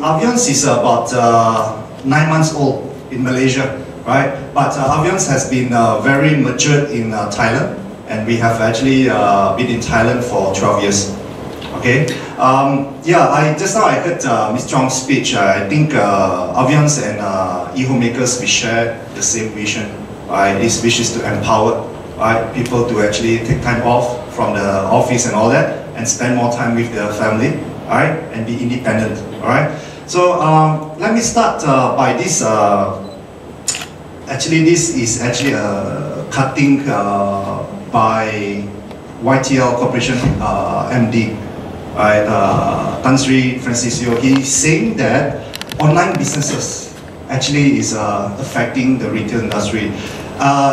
Aviance is about 9 months old in Malaysia, right? But Aviance has been very matured in Thailand, and we have actually been in Thailand for 12 years. Okay. Just now I heard Ms. Chong's speech. I think Aviance and e-homemakers, we share the same vision, right? Which is to empower, right, people to actually take time off from the office and all that, and spend more time with their family, right, and be independent, all right. So let me start by this. Actually, this is actually a cutting by YTL Corporation MD, right, Tan Sri Francisco. He's saying that online businesses actually is affecting the retail industry.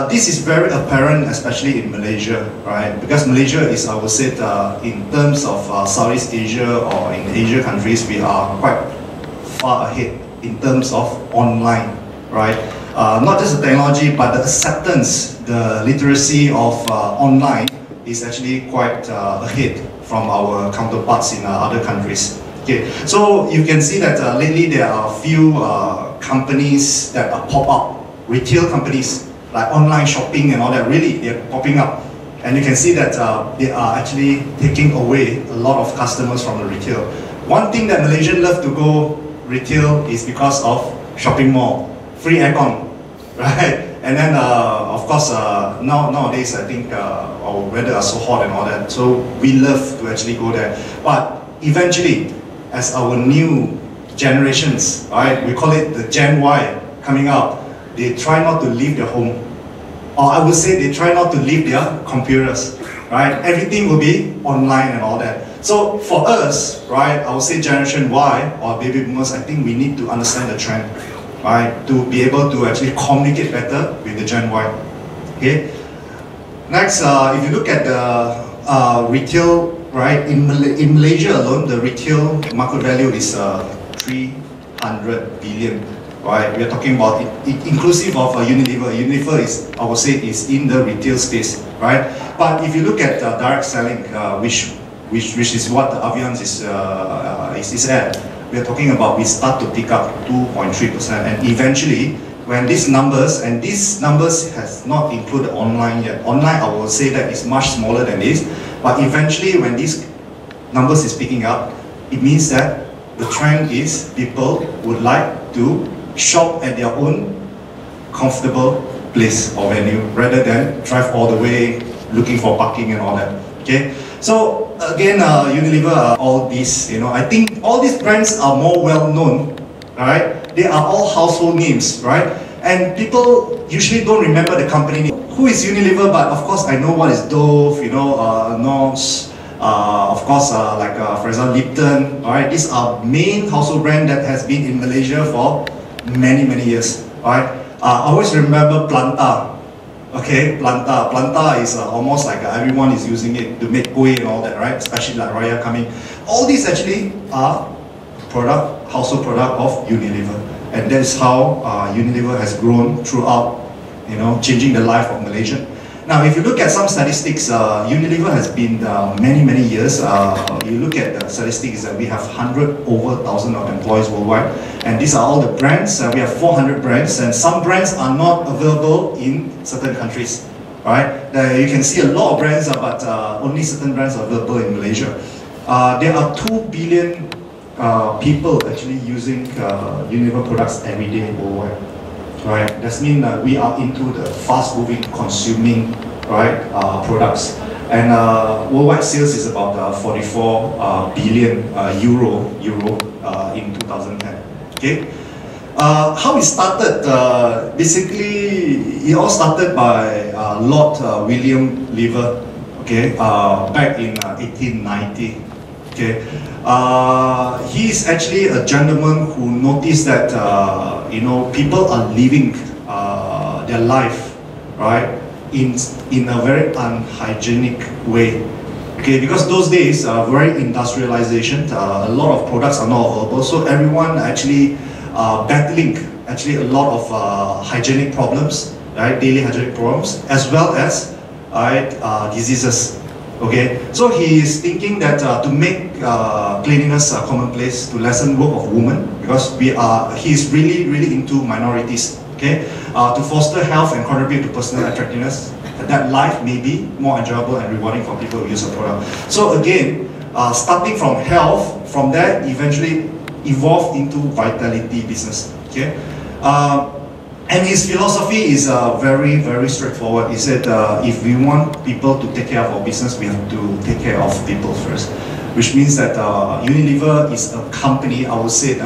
This is very apparent, especially in Malaysia, right? Because Malaysia is, I would say, in terms of Southeast Asia or in Asia countries, we are quite far ahead in terms of online, right? Not just the technology, but the acceptance, the literacy of online is actually quite ahead from our counterparts in other countries. Okay, so you can see that lately there are a few companies that are pop-up, retail companies, like online shopping and all that, really, they're popping up. And you can see that they are actually taking away a lot of customers from the retail. One thing that Malaysians love to go retail is because of shopping mall, free aircon, right? And then, of course, nowadays, I think our weather is so hot and all that, so we love to actually go there. But eventually, as our new generations, right, we call it the Gen Y coming out, they try not to leave their home. Or I would say they try not to leave their computers, right? Everything will be online and all that. So for us, right, I would say Generation Y or baby boomers, I think we need to understand the trend, right? To be able to actually communicate better with the Gen Y. Okay. Next, if you look at the retail, right, in Malaysia alone, the retail market value is 300 billion. Right, we are talking about it inclusive of Unilever. Unilever is, I would say, is in the retail space, right? But if you look at direct selling, which is what the Aviance is at, we are talking about, we start to pick up 2.3%, and eventually, when these numbers, and these numbers has not included online yet. Online, I will say that is much smaller than this, but eventually, when these numbers is picking up, it means that the trend is people would like to shop at their own comfortable place or venue rather than drive all the way looking for parking and all that. Okay, so again, Unilever, all these, I think all these brands are more well known, right? They are all household names, right? And people usually don't remember the company name. Who is Unilever? But of course, I know what is Dove, Nors. Of course, for example, Lipton. All right, these are main household brand that has been in Malaysia for many years. All right, I always remember Planta. Okay, Planta is almost like everyone is using it to make kuih and all that, right? Especially like Raya coming. All these actually are household product of Unilever, and that is how Unilever has grown throughout, changing the life of Malaysians. Now, if you look at some statistics, Unilever has been many years. You look at the statistics that we have over 1,000 of employees worldwide, and these are all the brands. We have 400 brands, and some brands are not available in certain countries. Right? You can see a lot of brands, but only certain brands are available in Malaysia. There are 2 billion people actually using Unilever products every day worldwide. Right, that means we are into the fast-moving, consuming, right, products, and worldwide sales is about 44 billion euro in 2010. Okay, how it started? Basically, it all started by Lord William Lever. Okay, back in 1890. Okay, he is actually a gentleman who noticed that people are living their life, right, in a very unhygienic way. Okay, because those days are very industrialization. A lot of products are not available, so everyone actually battling actually a lot of hygienic problems, right, daily hygienic problems, as well as diseases. Okay, so he is thinking that to make cleanliness a commonplace, to lessen work of women, because he is really into minorities. Okay, to foster health and contribute to personal attractiveness, that life may be more enjoyable and rewarding for people who use the product. So again, starting from health, from there eventually evolved into vitality business. Okay, and his philosophy is very straightforward. He said, if we want people to take care of our business, we have to take care of people first. Which means that Unilever is a company, I would say,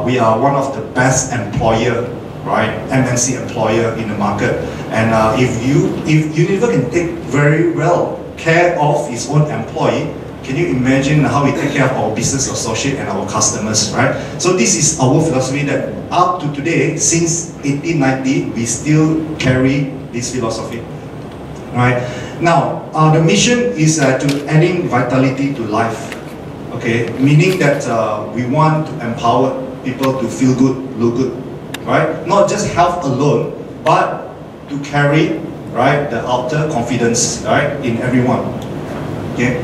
we are one of the best employer, right? MNC employer in the market. And if Unilever can take very well care of its own employee, can you imagine how we take care of our business associate and our customers, right? So this is our philosophy that up to today, since 1890, we still carry this philosophy, right? Now, the mission is to adding vitality to life, okay? Meaning that we want to empower people to feel good, look good, right? Not just health alone, but to carry, right, the outer confidence, right, in everyone, okay?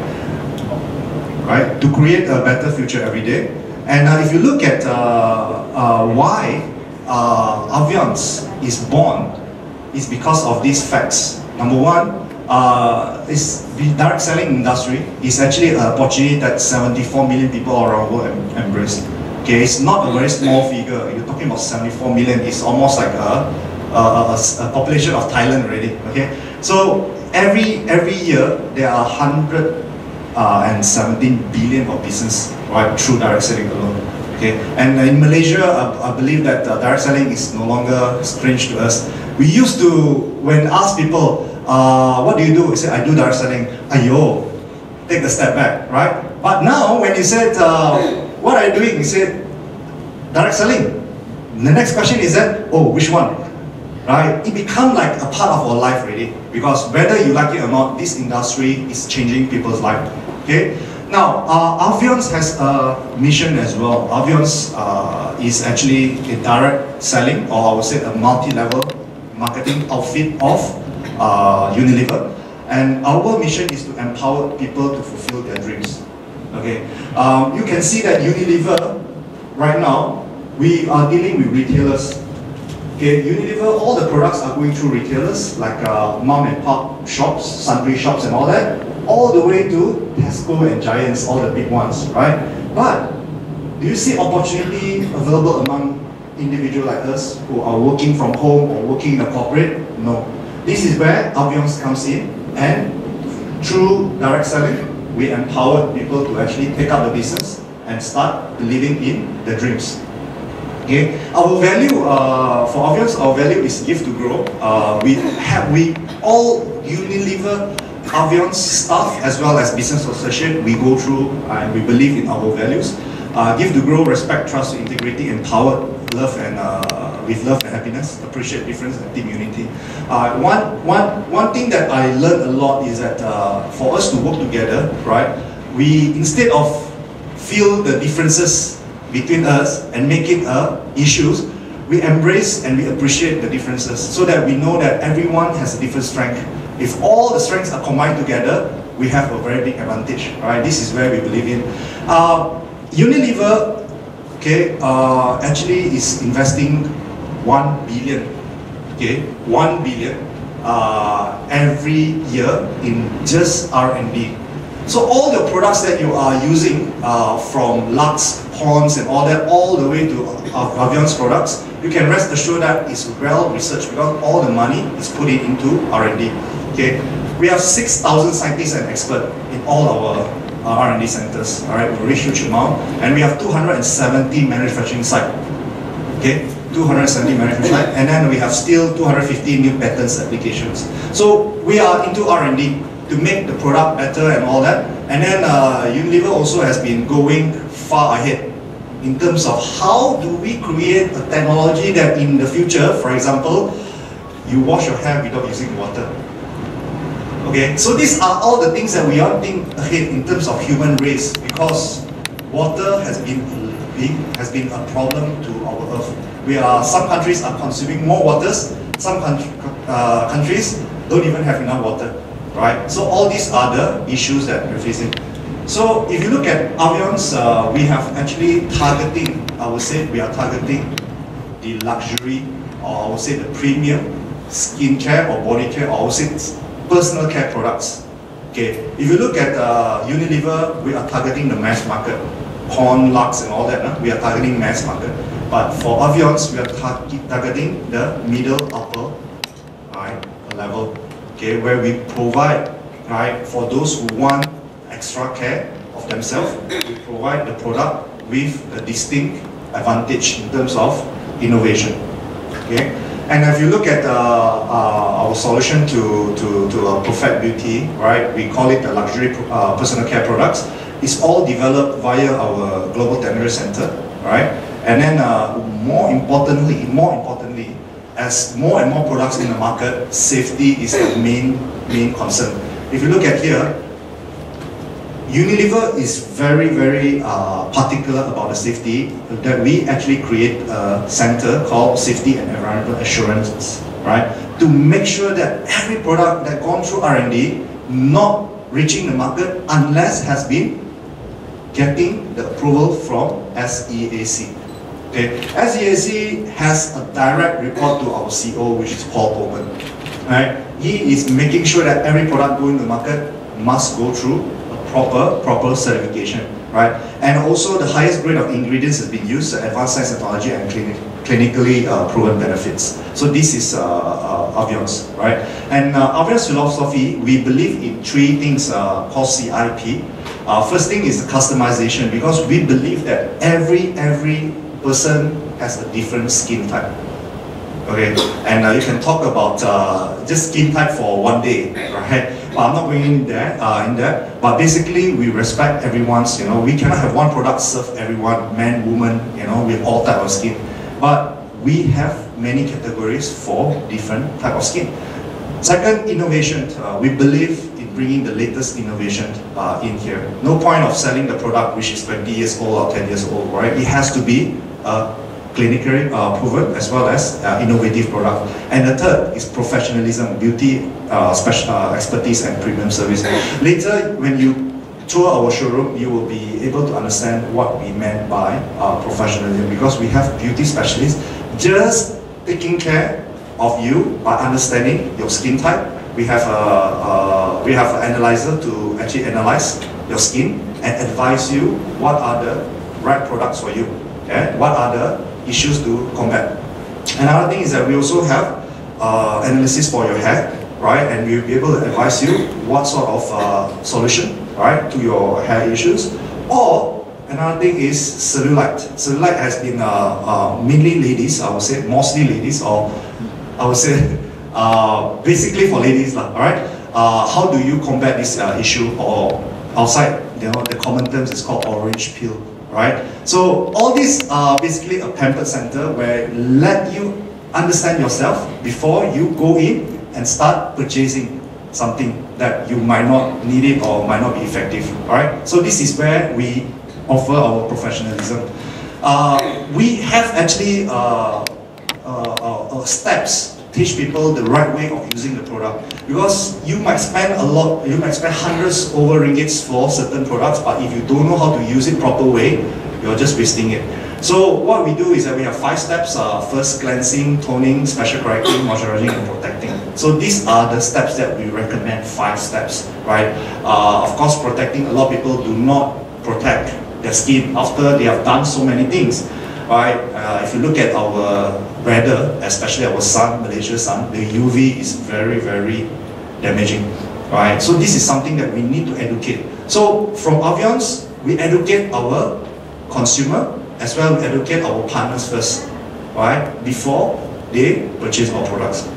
Right, to create a better future every day. And if you look at why Aviance is born, is because of these facts. Number one, the direct selling industry is actually an opportunity that 74 million people around the world embrace. Okay, it's not a very small figure. You're talking about 74 million. It's almost like a population of Thailand already. Okay, so every year there are 117 billion of business, right, through direct selling alone. Okay, and in Malaysia, I believe that direct selling is no longer strange to us. We used to, when asked people, what do you do? We say, I do direct selling. Ayo, take a step back, right? But now, when you said, what are you doing? You said, direct selling. The next question is that, oh, which one? Right? It becomes like a part of our life already, because whether you like it or not, this industry is changing people's life. Okay? Now, Aviance has a mission as well. Aviance is actually a direct selling, or I would say a multi-level marketing outfit of Unilever. And our mission is to empower people to fulfill their dreams. Okay? You can see that Unilever, right now, we are dealing with retailers. Okay, Unilever, all the products are going through retailers like mom and pop shops, sundry shops and all that, all the way to Tesco and Giants, all the big ones, right? But do you see opportunity available among individuals like us who are working from home or working in a corporate? No. This is where Aviance comes in, and through direct selling, we empower people to actually take up the business and start believing in their dreams. Okay, our value for Aviance, our value is give to grow. We all Unilever Aviance staff as well as business associate, we go through and we believe in our values. Give to grow, respect, trust, integrity, empower, love and with love and happiness, appreciate difference and team unity. One thing that I learned a lot is that for us to work together, right? We, instead of feel the differences between us and making issues, we embrace and we appreciate the differences so that we know that everyone has a different strength. If all the strengths are combined together, we have a very big advantage, right? This is where we believe in. Unilever, okay, actually is investing 1 billion, okay, 1 billion every year in just R&D. So all the products that you are using from Lux, Pond's and all that, all the way to Aviance products, you can rest assured that it's well researched because all the money is put into R&D. Okay, we have 6,000 scientists and experts in all our R&D centers. All right, a very huge amount, and we have 270 manufacturing sites. Okay, 270 manufacturing sites, and then we have still 250 new patents applications. So we are into R&D to make the product better and all that. And then Unilever also has been going far ahead in terms of how do we create a technology that in the future, for example, you wash your hair without using water. Okay, so these are all the things that we are thinking ahead in terms of human race, because water has been a problem to our earth. Some countries are consuming more waters, some countries don't even have enough water. right? So all these are the issues that we're facing. So if you look at Aviance, we have actually targeting, I would say we are targeting the luxury, or I would say the premium skincare or body care, or I would say personal care products. Okay, if you look at Unilever, we are targeting the mass market, Pond, Lux and all that, we are targeting mass market. But for Aviance, we are targeting the middle upper level, okay, where we provide, right, for those who want extra care of themselves, we provide the product with a distinct advantage in terms of innovation. Okay, and if you look at our solution to perfect beauty, right, we call it the luxury personal care products. It's all developed via our global technology center, right? And then more importantly, as more and more products in the market, safety is the main concern. If you look at here, Unilever is very particular about the safety, that we actually create a center called Safety and Environmental Assurance, right? To make sure that every product that gone through R&D not reaching the market unless has been getting the approval from SEAC. Okay, SEAC has a direct report to our CEO, which is Paul Bowman. Right? He is making sure that every product going to the market must go through a proper certification, right? And also the highest grade of ingredients has been used, advanced science technology and clinically proven benefits. So this is Aviance, right? And Aviance philosophy, we believe in three things called CIP. First thing is the customization, because we believe that every person has a different skin type. Okay, and you can talk about just skin type for one day, right? But I'm not going in there. But basically, we respect everyone's. We cannot have one product serve everyone, man, woman. With all type of skin. But we have many categories for different type of skin. Second, innovation. We believe in bringing the latest innovation in here. No point of selling the product which is 20 years old or 10 years old, right? It has to be clinically proven as well as innovative product. And the third is professionalism, beauty, special expertise and premium service. Later, when you tour our showroom, you will be able to understand what we meant by professionalism, because we have beauty specialists just taking care of you by understanding your skin type. We have an analyzer to actually analyze your skin and advise you what are the right products for you, okay? What are the issues to combat. Another thing is that we also have analysis for your hair, right? And we'll be able to advise you what sort of solution, right, to your hair issues. Or another thing is cellulite. Cellulite has been mainly ladies, I would say, mostly ladies, or I would say basically for ladies, all right? How do you combat this issue? Or outside, the common terms is called orange peel, right? So all these are basically a pampered center where let you understand yourself before you go in and start purchasing something that you might not need it or might not be effective, all right? So this is where we offer our professionalism. We have actually steps teach people the right way of using the product, because you might spend a lot, you might spend hundreds over ringgits for certain products, but if you don't know how to use it proper way, you're just wasting it. So what we do is that we have 5 steps. First, cleansing, toning, special correcting, moisturizing and protecting. So these are the steps that we recommend, 5 steps, right? Of course, protecting, a lot of people do not protect their skin after they have done so many things. Right? If you look at our weather, especially our sun, Malaysia's sun, the UV is very damaging. Right? So this is something that we need to educate. So from Aviance, we educate our consumer as well as educate our partners first, right? Before they purchase our products.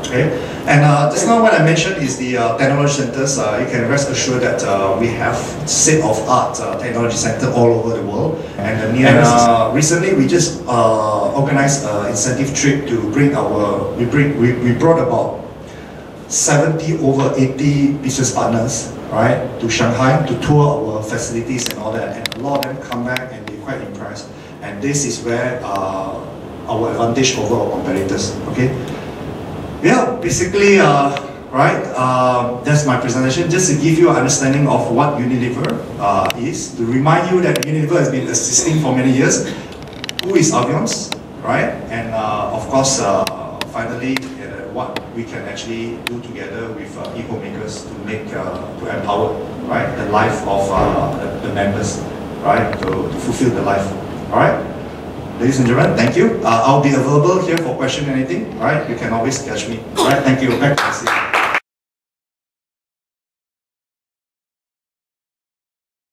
Okay? And just now what I mentioned is the technology centers. You can rest assured that we have state-of-art technology center all over the world. And the nearest, recently we just organized an incentive trip to bring our, we brought about 70 over 80 business partners, right, to Shanghai to tour our facilities and all that. And a lot of them come back and they're quite impressed. And this is where our advantage over our competitors. Okay. Yeah, basically right? That's my presentation, just to give you an understanding of what Unilever is, to remind you that Unilever has been existing for many years. Who is Aviance, right? And of course, finally, what we can actually do together with eco-makers to make, to empower, right, the life of the members, right, to fulfill the life, all right? Ladies and gentlemen, thank you. I'll be available here for question anything, all right? You can always catch me, all right? Thank you. Back to the seat.